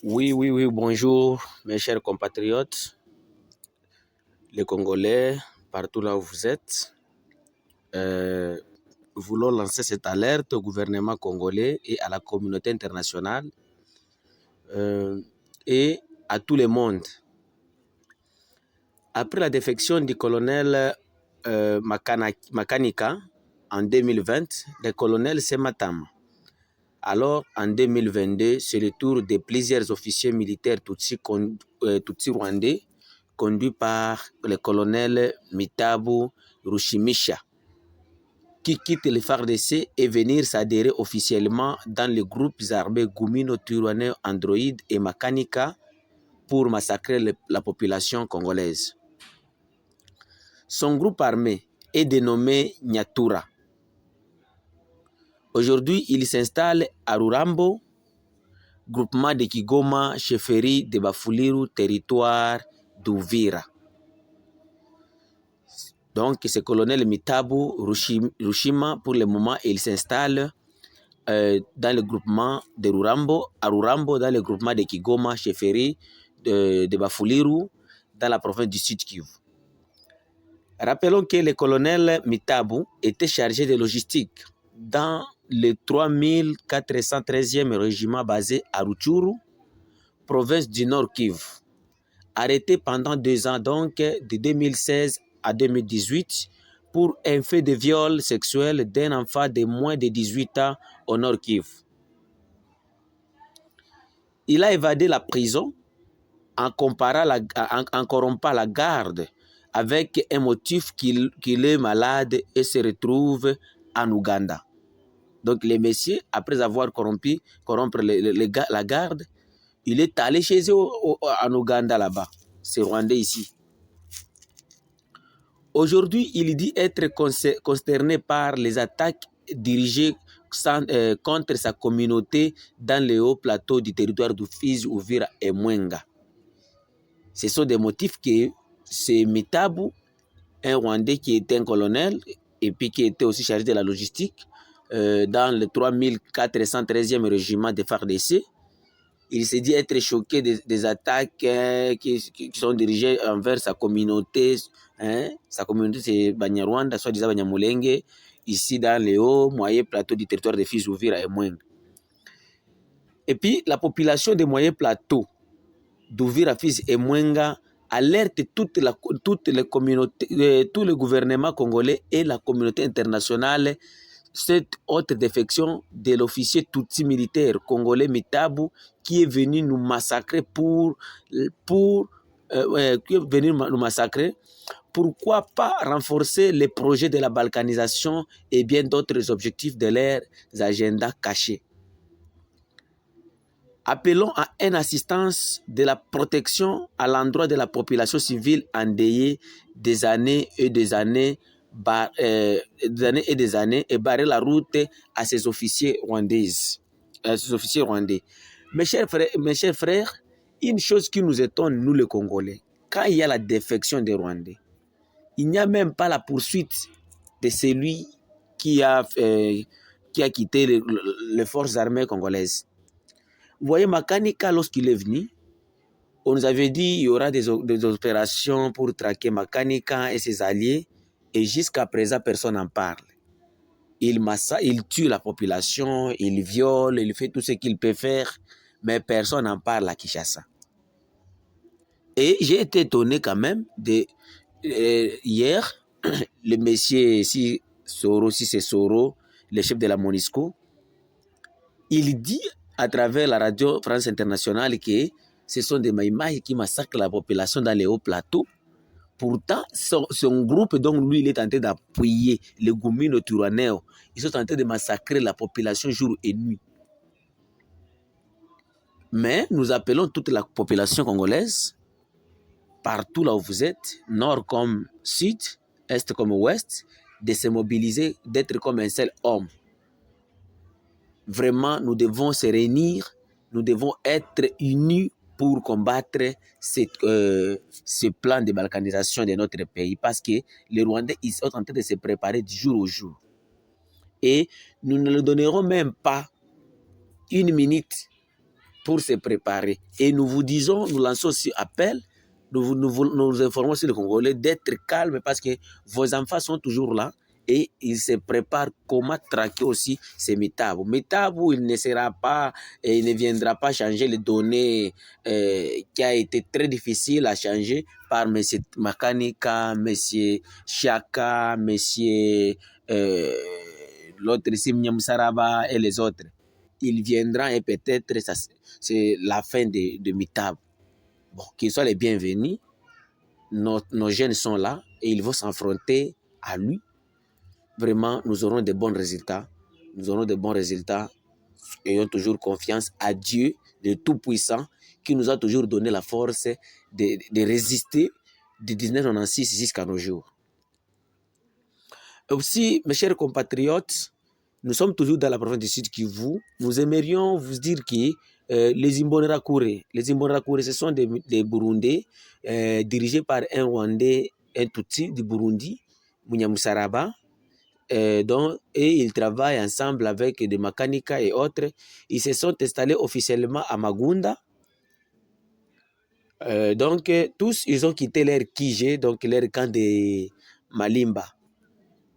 Oui, bonjour mes chers compatriotes, les Congolais, partout là où vous êtes. Voulons lancer cette alerte au gouvernement congolais et à la communauté internationale et à tout le monde. Après la défection du colonel Makanika en 2020, le colonel Sematam. Alors, en 2022, c'est le tour de plusieurs officiers militaires tutsi rwandais conduits par le colonel Mitabu Rushimisha, qui quitte le FARDC et venir s'adhérer officiellement dans les groupes armés Gumino, Turwane, Android et Makanika pour massacrer la population congolaise. Son groupe armé est dénommé Nyatura. Aujourd'hui, il s'installe à Rurambo, groupement de Kigoma, chefferie de Bafuliru, territoire d'Uvira. Donc, c'est colonel Mitabu Rushima, pour le moment, il s'installe dans le groupement de Rurambo, à Rurambo, dans le groupement de Kigoma, chefferie de Bafuliru, dans la province du Sud Kivu. Rappelons que le colonel Mitabu était chargé de logistique dans le 3413e régiment basé à Rutshuru, province du Nord Kivu. Arrêté pendant 2 ans, donc de 2016 à 2018, pour un fait de viol sexuel d'un enfant de moins de 18 ans au Nord Kivu. Il a évadé la prison en corrompant la garde avec un motif qu'il est malade et se retrouve en Ouganda. Donc les messieurs, après avoir corrompu la garde, il est allé chez eux en Ouganda là-bas. C'est Rwandais ici. Aujourd'hui, il dit être consterné par les attaques dirigées contre sa communauté dans les hauts plateaux du territoire d'Ufizi, Uvira et Mwenga. Ce sont des motifs que c'est Mitabu, un Rwandais qui était un colonel et puis qui était aussi chargé de la logistique dans le 3413e régiment de FARDC. Il s'est dit être choqué des attaques qui sont dirigées envers sa communauté. Sa communauté, c'est Banyarwanda, soit-disant Banyamulenge, ici dans les hauts, moyens plateaux du territoire de Fizi, Uvira et Mwenga. Et puis, la population des moyens plateaux d'Uvira, Fizi et Mwenga alerte toutes les communautés, tout le gouvernement congolais et la communauté internationale cette autre défection de l'officier Tutsi militaire congolais Mitabu qui est venu nous massacrer Pourquoi pas renforcer les projets de la balkanisation et bien d'autres objectifs de leurs agendas cachés. Appelons à une assistance de la protection à l'endroit de la population civile endeuillée des années et des années et barrer la route à ces officiers rwandais. Mes chers frères, une chose qui nous étonne, nous les Congolais, quand il y a la défection des Rwandais, il n'y a même pas la poursuite de celui qui a quitté les forces armées congolaises. Vous voyez, Makanika, lorsqu'il est venu, on nous avait dit qu'il y aura des opérations pour traquer Makanika et ses alliés, et jusqu'à présent, personne n'en parle. Il tue la population, il viole, il fait tout ce qu'il peut faire, mais personne n'en parle à Kinshasa. Et j'ai été étonné quand même hier, le monsieur Soro, si c'est Soro, le chef de la MONUSCO, il dit à travers la radio France Internationale que ce sont des Maïmaï qui massacrent la population dans les hauts plateaux. Pourtant, son groupe, donc lui, il est en train d'appuyer les Gumino Turaneo. Ils sont en train de massacrer la population jour et nuit. Mais nous appelons toute la population congolaise, partout là où vous êtes, nord comme sud, est comme ouest, de se mobiliser, d'être comme un seul homme. Vraiment, nous devons se réunir, nous devons être unis pour combattre ce plan de balkanisation de notre pays, parce que les Rwandais ils sont en train de se préparer du jour au jour. Et nous ne leur donnerons même pas une minute pour se préparer. Et nous vous disons, nous lançons aussi appel, nous informons sur les Congolais d'être calmes parce que vos enfants sont toujours là et ils se préparent comment traquer aussi ces Metabu. Metabu, il ne sera pas, et il ne viendra pas changer les données qui a été très difficile à changer par M. Makanika, M. Chaka, M. L'autre ici, Mnyamsaraba et les autres. Il viendra et peut-être c'est la fin de Metabu. Bon, qu'ils soient les bienvenus. Nos jeunes sont là et ils vont s'affronter à lui. Vraiment, nous aurons de bons résultats. Nous aurons de bons résultats. Ayons toujours confiance à Dieu, le Tout-Puissant, qui nous a toujours donné la force de résister de 1996 jusqu'à nos jours. Aussi, mes chers compatriotes, nous sommes toujours dans la province du Sud Kivu. Nous aimerions vous dire que les Imbonerakure, ce sont des Burundais dirigés par un Rwandais, un Tutsi du Burundi, Munyamusaraba. Et ils travaillent ensemble avec des Makanika et autres. Ils se sont installés officiellement à Magunda. Donc, tous, ils ont quitté leur Kije, donc leur camp de Malimba.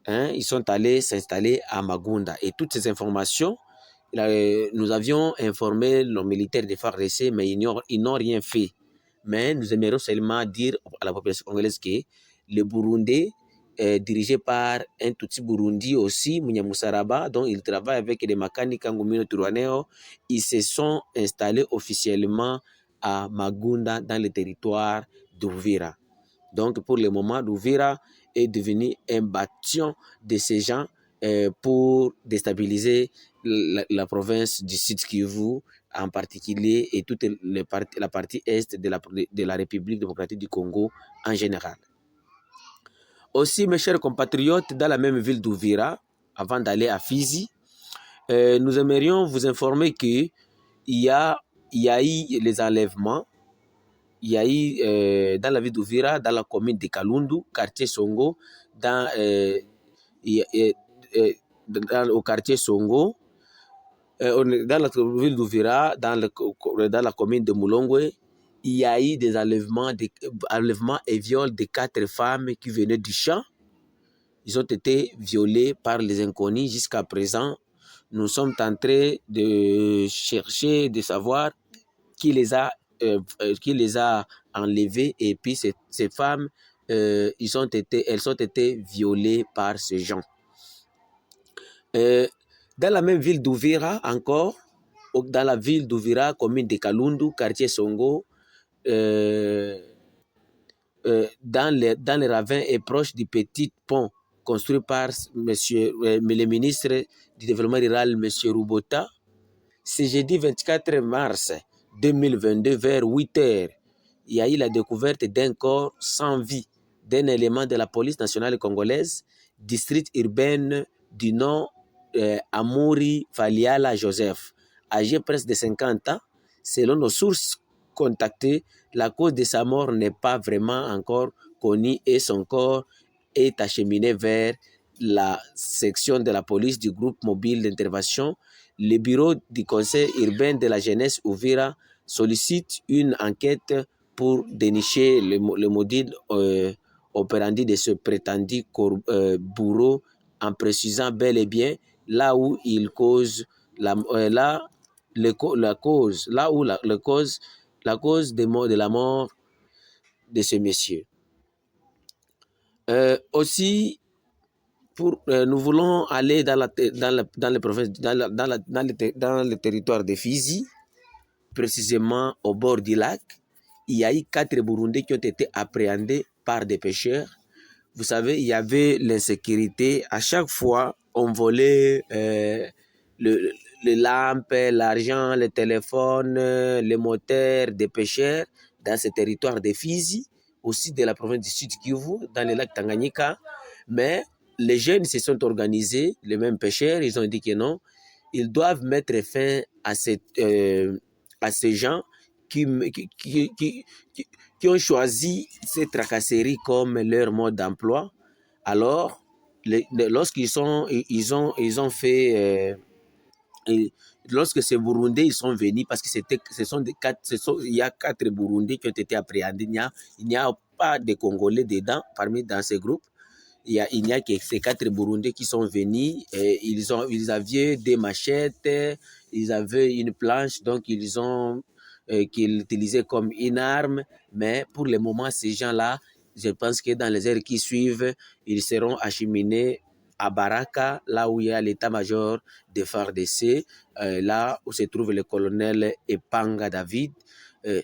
Ils sont allés s'installer à Magunda. Et toutes ces informations, nous avions informé nos militaires de FARDC, mais ils n'ont rien fait. Mais nous aimerions seulement dire à la population congolaise que le Burundais, dirigé par un Tutsi Burundi aussi, Munyamusaraba, dont il travaille avec les Makanika Ngumino Turwaneo, ils se sont installés officiellement à Magunda dans le territoire d'Uvira. Donc pour le moment, d'Uvira est devenu un bastion de ces gens pour déstabiliser la province du Sud Kivu en particulier et toute la partie est de la République démocratique du Congo en général. Aussi, mes chers compatriotes, dans la même ville d'Uvira, avant d'aller à Fizi, nous aimerions vous informer qu'il y a eu les enlèvements. Il y a eu dans la ville d'Uvira, dans la commune de Kalundu, quartier Songo, au quartier Songo, dans la ville d'Uvira, dans la commune de Moulongwe, il y a eu des enlèvements et viols de 4 femmes qui venaient du champ. Ils ont été violés par les inconnus. Jusqu'à présent, nous sommes en train de chercher, de savoir qui les a enlevés. Et puis ces femmes, elles ont été violées par ces gens. Dans la même ville d'Uvira encore, dans la ville d'Uvira, commune de Kalundu, quartier Songo, dans les ravins et proche du petit pont construit par le ministre du Développement rural, M. Rubota, ce jeudi 24 mars 2022, vers 8 heures, il y a eu la découverte d'un corps sans vie d'un élément de la police nationale congolaise, district urbaine du nom Amouri Faliala Joseph, âgé presque de 50 ans. Selon nos sources contactées, la cause de sa mort n'est pas vraiment encore connue et son corps est acheminé vers la section de la police du groupe mobile d'intervention. Le bureau du conseil urbain de la jeunesse Uvira sollicite une enquête pour dénicher le module operandi de ce prétendu bourreau en précisant bel et bien là où il cause la cause de la mort de ce monsieur. Aussi, nous voulons aller dans le territoire de Fizi, précisément au bord du lac. Il y a eu 4 Burundais qui ont été appréhendés par des pêcheurs. Vous savez, il y avait l'insécurité. À chaque fois, on volait les lampes, l'argent, les téléphones, les moteurs des pêcheurs dans ce territoire de Fizi, aussi de la province du Sud Kivu, dans le lac Tanganyika. Mais les jeunes se sont organisés, les mêmes pêcheurs, ils ont dit que non, ils doivent mettre fin à ces gens qui ont choisi ces tracasseries comme leur mode d'emploi. Alors, lorsqu'ils ont fait lorsque ces Burundais ils sont venus, parce que il y a 4 Burundais qui ont été appréhendés, il n'y a pas de Congolais dedans, dans ces groupes. Il n'y a que ces 4 Burundais qui sont venus. Ils avaient des machettes, ils avaient une planche, donc qu'ils utilisaient comme une arme. Mais pour le moment, ces gens-là, je pense que dans les heures qui suivent, ils seront acheminés à Baraka, là où il y a l'état-major de FARDC, là où se trouve le colonel Epanga David.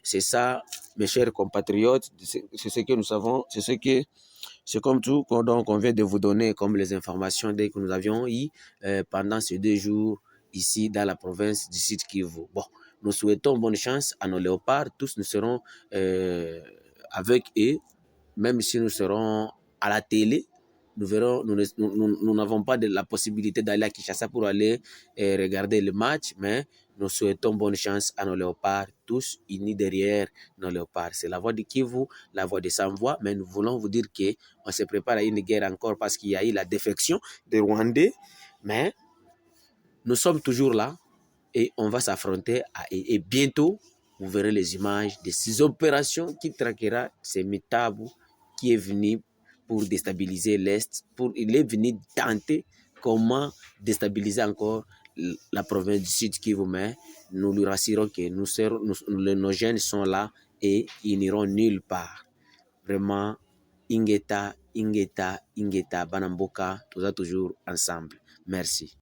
C'est ça, mes chers compatriotes, c'est ce que nous savons, c'est comme tout qu'on vient de vous donner comme les informations dès que nous avions eu pendant ces 2 jours ici dans la province du Sud Kivu. Bon, nous souhaitons bonne chance à nos léopards. Tous nous serons avec eux, même si nous serons à la télé. Nous verrons, nous n'avons pas la possibilité d'aller à Kinshasa pour aller regarder le match, mais nous souhaitons bonne chance à nos léopards, tous unis derrière nos léopards. C'est la voix de Kivu, la voix de Sans-Voix, mais nous voulons vous dire qu'on se prépare à une guerre encore parce qu'il y a eu la défection des Rwandais, mais nous sommes toujours là et on va s'affronter et bientôt, vous verrez les images de ces opérations qui traquera ces Mitabou qui est venu pour déstabiliser l'Est, il est venu tenter comment déstabiliser encore la province du Sud Kivu, mais nous lui rassurons que nos jeunes sont là et ils n'iront nulle part. Vraiment, Ingeta, Banamboka, toujours ensemble. Merci.